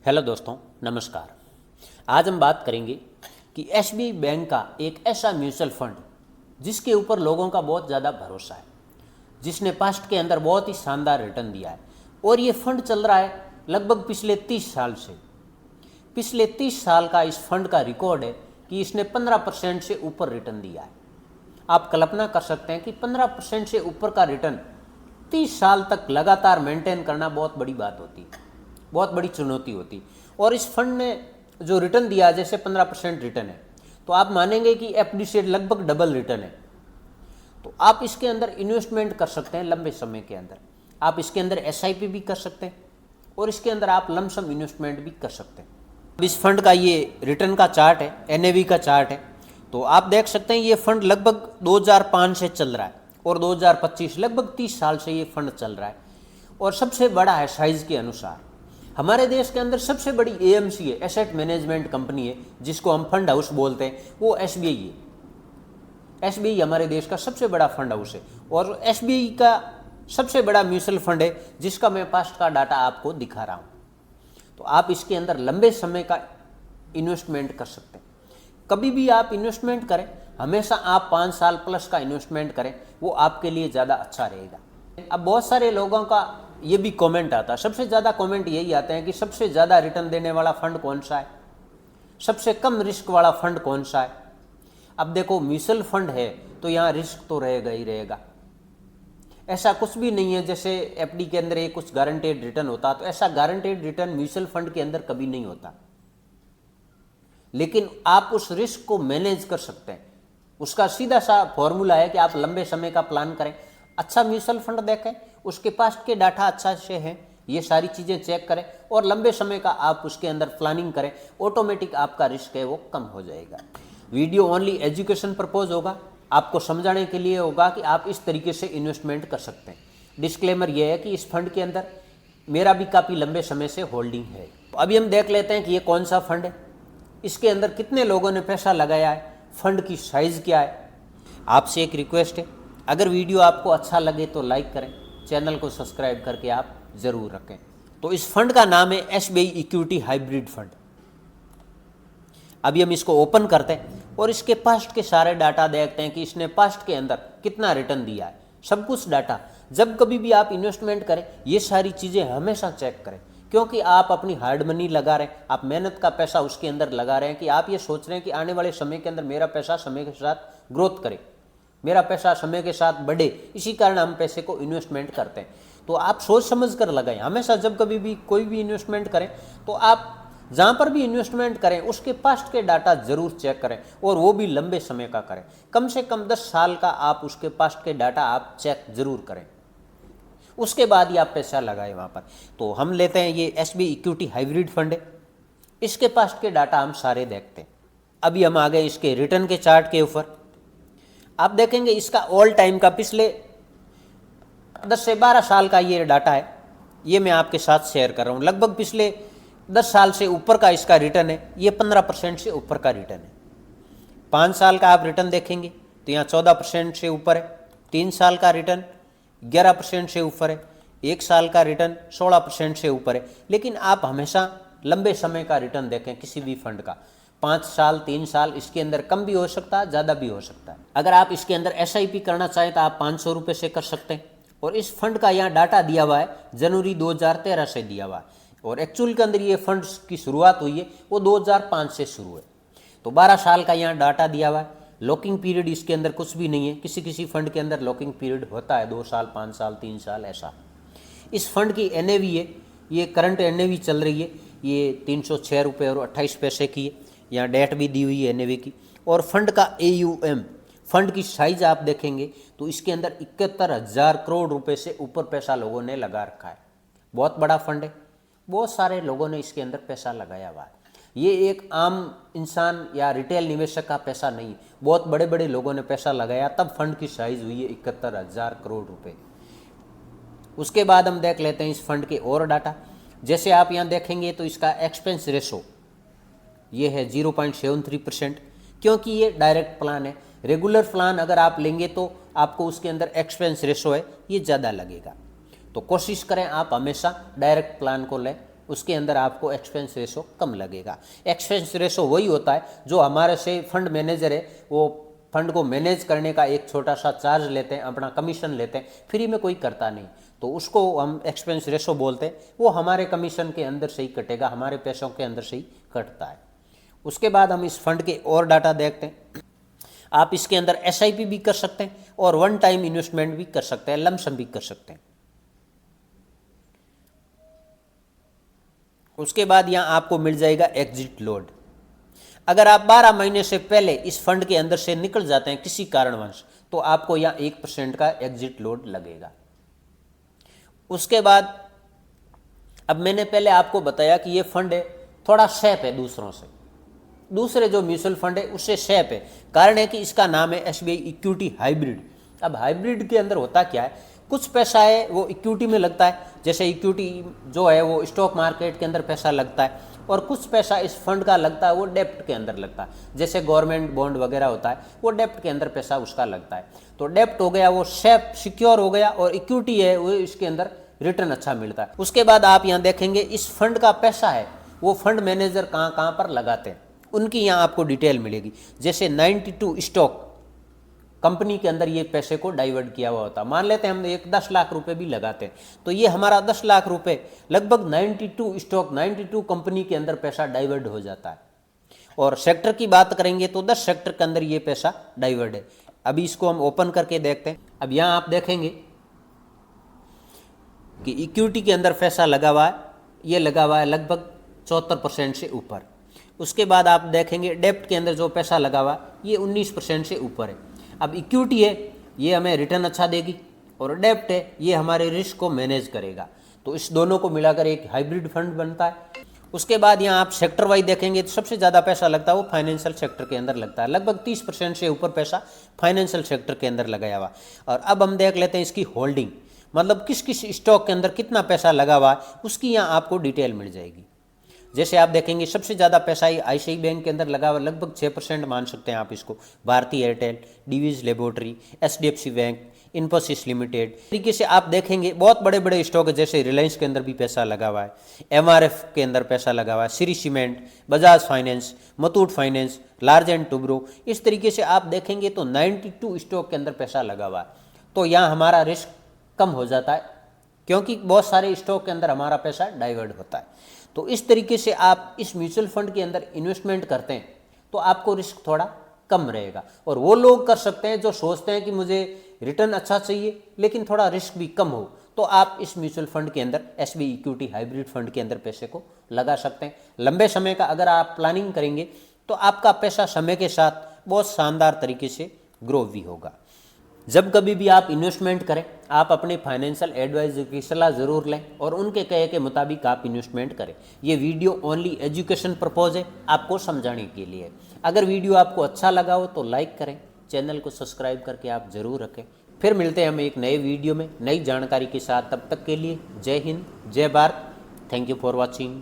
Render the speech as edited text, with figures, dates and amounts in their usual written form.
Hello दोस्तों, नमस्कार। आज हम बात करेंगे कि एसबीआई बैंक का एक ऐसा म्यूचुअल फंड जिसके ऊपर लोगों का बहुत ज़्यादा भरोसा है, जिसने पास्ट के अंदर बहुत ही शानदार रिटर्न दिया है और ये फंड चल रहा है लगभग पिछले 30 साल से। पिछले 30 साल का इस फंड का रिकॉर्ड है कि इसने 15% से ऊपर रिटर्न दिया है। आप कल्पना कर सकते हैं कि 15% से ऊपर का रिटर्न 30 साल तक लगातार मेंटेन करना बहुत बड़ी बात होती है, बहुत बड़ी चुनौती होती। और इस फंड ने जो रिटर्न दिया, जैसे 15% रिटर्न है, तो आप मानेंगे कि एफडी से लगभग डबल रिटर्न है। तो आप इसके अंदर इन्वेस्टमेंट कर सकते हैं लंबे समय के अंदर। आप इसके अंदर एसआईपी भी कर सकते हैं और इसके अंदर आप लमसम इन्वेस्टमेंट भी कर सकते हैं। अब इस फंड का ये रिटर्न का चार्ट है, एनएवी का चार्ट है, तो आप देख सकते हैं ये फंड लगभग 2005 से चल रहा है और 2025 लगभग 30 साल से ये फंड चल रहा है और सबसे बड़ा है साइज के अनुसार। हमारे देश के अंदर सबसे बड़ी एएमसी है, एसेट मैनेजमेंट कंपनी है, जिसको हम फंड हाउस बोलते हैं, वो एसबीआई है। एसबीआई हमारे देश का सबसे बड़ा फंड हाउस है और एसबीआई का सबसे बड़ा म्यूचुअल फंड है, जिसका मैं पास्ट का डाटा आपको दिखा रहा हूँ। तो आप इसके अंदर लंबे समय का इन्वेस्टमेंट कर सकते हैं। कभी भी आप इन्वेस्टमेंट करें, हमेशा आप 5 साल प्लस का इन्वेस्टमेंट करें, वो आपके लिए ज़्यादा अच्छा रहेगा। अब बहुत सारे लोगों का ये भी कमेंट आता है, सबसे ज़्यादा कमेंट यही आते हैं कि सबसे ज़्यादा रिटर्न देने वाला फंड कौन सा है, सबसे कम रिस्क वाला फंड कौन सा है। अब देखो, म्यूचुअल फंड है तो यहाँ रिस्क तो रहेगा ही रहेगा। ऐसा कुछ भी नहीं है जैसे एफडी के अंदर एक कुछ गारंटेड रिटर्न होता, तो ऐसा गारंटेड रिटर्न म्यूचुअल फंड के अंदर कभी नहीं होता। लेकिन आप उस रिस्क को मैनेज कर सकते हैं। उसका सीधा सा फॉर्मूला है कि आप लंबे समय का प्लान करें, अच्छा म्यूचुअल फंड देखें, उसके पास्ट के डाटा अच्छा से हैं, ये सारी चीज़ें चेक करें और लंबे समय का आप उसके अंदर प्लानिंग करें। ऑटोमेटिक आपका रिस्क है वो कम हो जाएगा। वीडियो ओनली एजुकेशन पर्पज होगा, आपको समझाने के लिए होगा कि आप इस तरीके से इन्वेस्टमेंट कर सकते हैं। डिस्क्लेमर यह है कि इस फंड के अंदर मेरा भी काफ़ी लंबे समय से होल्डिंग है। तो अभी हम देख लेते हैं कि ये कौन सा फंड है, इसके अंदर कितने लोगों ने पैसा लगाया है, फंड की साइज़ क्या है। आपसे एक रिक्वेस्ट है, अगर वीडियो आपको अच्छा लगे तो लाइक करें, चैनल को सब्सक्राइब करके आप ज़रूर रखें। तो इस फंड का नाम है एसबीआई इक्विटी हाइब्रिड फंड। अभी हम इसको ओपन करते हैं और इसके पास्ट के सारे डाटा देखते हैं कि इसने पास्ट के अंदर कितना रिटर्न दिया है, सब कुछ डाटा। जब कभी भी आप इन्वेस्टमेंट करें, ये सारी चीज़ें हमेशा चेक करें, क्योंकि आप अपनी हार्ड मनी लगा रहे हैं, आप मेहनत का पैसा उसके अंदर लगा रहे हैं कि आप ये सोच रहे हैं कि आने वाले समय के अंदर मेरा पैसा समय के साथ ग्रोथ करे, मेरा पैसा समय के साथ बढ़े। इसी कारण हम पैसे को इन्वेस्टमेंट करते हैं। तो आप सोच समझ कर लगाएं। हमेशा जब कभी भी कोई भी इन्वेस्टमेंट करें, तो आप जहाँ पर भी इन्वेस्टमेंट करें उसके पास्ट के डाटा जरूर चेक करें और वो भी लंबे समय का करें। कम से कम 10 साल का आप उसके पास्ट के डाटा आप चेक जरूर करें, उसके बाद ही आप पैसा लगाएं वहाँ पर। तो हम लेते हैं ये एसबीआई इक्विटी हाइब्रिड फंड है, इसके पास्ट के डाटा हम सारे देखते हैं। अभी हम आ गए इसके रिटर्न के चार्ट के ऊपर। आप देखेंगे इसका ऑल टाइम का पिछले 10 से 12 साल का ये डाटा है, ये मैं आपके साथ शेयर कर रहा हूँ। लगभग पिछले 10 साल से ऊपर का इसका रिटर्न है, ये 15% से ऊपर का रिटर्न है। 5 साल का आप रिटर्न देखेंगे तो यहाँ 14% से ऊपर है, 3 साल का रिटर्न 11% से ऊपर है, 1 साल का रिटर्न 16% से ऊपर है। लेकिन आप हमेशा लंबे समय का रिटर्न देखें किसी भी फंड का। 5 साल 3 साल, इसके अंदर कम भी हो सकता है, ज़्यादा भी हो सकता है। अगर आप इसके अंदर एसआईपी करना चाहें तो आप 500 रुपये से कर सकते हैं। और इस फंड का यहाँ डाटा दिया हुआ है, जनवरी 2013 से दिया हुआ है और एक्चुअल के अंदर ये फंड की शुरुआत हुई है वो 2005 से शुरू है। तो 12 साल का यहाँ डाटा दिया हुआ है। लॉकिंग पीरियड इसके अंदर कुछ भी नहीं है, किसी किसी फंड के अंदर लॉकिंग पीरियड होता है 2 साल 5 साल 3 साल ऐसा। इस फंड की एनएवी है, ये करंट एनएवी चल रही है, ये 306 रुपये और 28 पैसे की है। यहाँ डेट भी दी हुई है एनएवी की। और फंड का एयूएम, फंड की साइज आप देखेंगे तो इसके अंदर 71,000 करोड़ रुपए से ऊपर पैसा लोगों ने लगा रखा है। बहुत बड़ा फंड है, बहुत सारे लोगों ने इसके अंदर पैसा लगाया हुआ है। ये एक आम इंसान या रिटेल निवेशक का पैसा नहीं, बहुत बड़े बड़े लोगों ने पैसा लगाया, तब फंड की साइज हुई है 71,000 करोड़ रुपए। उसके बाद हम देख लेते हैं इस फंड के और डाटा। जैसे आप यहाँ देखेंगे तो इसका एक्सपेंस रेशो ये है 0.73%, क्योंकि ये डायरेक्ट प्लान है। रेगुलर प्लान अगर आप लेंगे तो आपको उसके अंदर एक्सपेंस रेशो है ये ज़्यादा लगेगा। तो कोशिश करें आप हमेशा डायरेक्ट प्लान को लें, उसके अंदर आपको एक्सपेंस रेशो कम लगेगा। एक्सपेंस रेशो वही होता है जो हमारे से फंड मैनेजर है वो फंड को मैनेज करने का एक छोटा सा चार्ज लेते हैं, अपना कमीशन लेते हैं, फ्री में कोई करता नहीं, तो उसको हम एक्सपेंस रेशो बोलते हैं। वो हमारे कमीशन के अंदर से ही कटेगा, हमारे पैसों के अंदर से ही कटता है। उसके बाद हम इस फंड के और डाटा देखते हैं। आप इसके अंदर SIP भी कर सकते हैं और वन टाइम इन्वेस्टमेंट भी कर सकते हैं, लमसम भी कर सकते हैं। उसके बाद यहाँ आपको मिल जाएगा एग्जिट लोड। अगर आप 12 महीने से पहले इस फंड के अंदर से निकल जाते हैं किसी कारणवश, तो आपको यहाँ 1% का एग्जिट लोड लगेगा। उसके बाद अब मैंने पहले आपको बताया कि ये फंड है थोड़ा सेफ है दूसरों से, दूसरे जो म्यूचुअल फंड है उससे सेफ है। कारण है कि इसका नाम है SBI इक्विटी हाइब्रिड। अब हाइब्रिड के अंदर होता क्या है, कुछ पैसा है वो इक्विटी में लगता है, जैसे इक्विटी जो है वो स्टॉक मार्केट के अंदर पैसा लगता है, और कुछ पैसा इस फंड का लगता है वो डेप्ट के अंदर लगता है, जैसे गवर्नमेंट बॉन्ड वगैरह होता है वो डेप्ट के अंदर पैसा उसका लगता है। तो डेप्ट हो गया वो सेफ सिक्योर हो गया, और इक्विटी है वो इसके अंदर रिटर्न अच्छा मिलता है। उसके बाद आप यहाँ देखेंगे इस फंड का पैसा है वो फंड मैनेजर कहाँ कहाँ पर लगाते हैं, उनकी यहाँ आपको डिटेल मिलेगी। जैसे 92 स्टॉक कंपनी के अंदर ये पैसे को डाइवर्ट किया हुआ होता है। मान लेते हैं हम एक 10 लाख रुपए भी लगाते हैं, तो ये हमारा 10 लाख रुपए लगभग 92 स्टॉक 92 कंपनी के अंदर पैसा डाइवर्ट हो जाता है। और सेक्टर की बात करेंगे तो 10 सेक्टर के अंदर ये पैसा डाइवर्ट है। अभी इसको हम ओपन करके देखते हैं। अब यहाँ आप देखेंगे कि इक्विटी के अंदर पैसा लगा हुआ है, ये लगा हुआ है लगभग 74% से ऊपर। उसके बाद आप देखेंगे डेप्ट के अंदर जो पैसा लगा हुआ ये 19% से ऊपर है। अब इक्विटी है ये हमें रिटर्न अच्छा देगी, और डेप्ट है ये हमारे रिस्क को मैनेज करेगा। तो इस दोनों को मिलाकर एक हाइब्रिड फंड बनता है। उसके बाद यहाँ आप सेक्टर वाइज देखेंगे तो सबसे ज़्यादा पैसा लगता है वो फाइनेंशियल सेक्टर के अंदर लगता है, लगभग 30% से ऊपर पैसा फाइनेंशियल सेक्टर के अंदर लगाया हुआ। और अब हम देख लेते हैं इसकी होल्डिंग, मतलब किस किस स्टॉक के अंदर कितना पैसा लगा हुआ है उसकी यहाँ आपको डिटेल मिल जाएगी। जैसे आप देखेंगे सबसे ज़्यादा पैसा ही ICICI बैंक के अंदर लगा हुआ, लगभग 6% मान सकते हैं आप इसको। भारतीय Airtel, Divi's laboratory, HDFC bank, Infosys limited. तरीके से आप देखेंगे बहुत बड़े बड़े स्टॉक है, जैसे रिलायंस के अंदर भी पैसा लगा हुआ है, MRF के अंदर पैसा लगा हुआ है, Shri cement, Bajaj finance, Muthoot finance, large and Toubro. इस तरीके से आप देखेंगे तो 92 स्टॉक के अंदर पैसा लगा हुआ है। तो यहाँ हमारा रिस्क कम हो जाता है, क्योंकि बहुत सारे स्टॉक के अंदर हमारा पैसा डाइवर्ट होता है। तो इस तरीके से आप इस म्यूचुअल फंड के अंदर इन्वेस्टमेंट करते हैं तो आपको रिस्क थोड़ा कम रहेगा। और वो लोग कर सकते हैं जो सोचते हैं कि मुझे रिटर्न अच्छा चाहिए लेकिन थोड़ा रिस्क भी कम हो, तो आप इस म्यूचुअल फंड के अंदर SBI इक्विटी हाइब्रिड फंड के अंदर पैसे को लगा सकते हैं। लंबे समय का अगर आप प्लानिंग करेंगे तो आपका पैसा समय के साथ बहुत शानदार तरीके से ग्रो भी होगा। जब कभी भी आप इन्वेस्टमेंट करें आप अपने फाइनेंशियल एडवाइजर की सलाह ज़रूर लें और उनके कहे के मुताबिक आप इन्वेस्टमेंट करें। ये वीडियो ओनली एजुकेशन पर्पज़ है, आपको समझाने के लिए। अगर वीडियो आपको अच्छा लगा हो तो लाइक करें, चैनल को सब्सक्राइब करके आप ज़रूर रखें। फिर मिलते हैं हम एक नए वीडियो में नई जानकारी के साथ। तब तक के लिए जय हिंद, जय Bharat. Thank you for watching.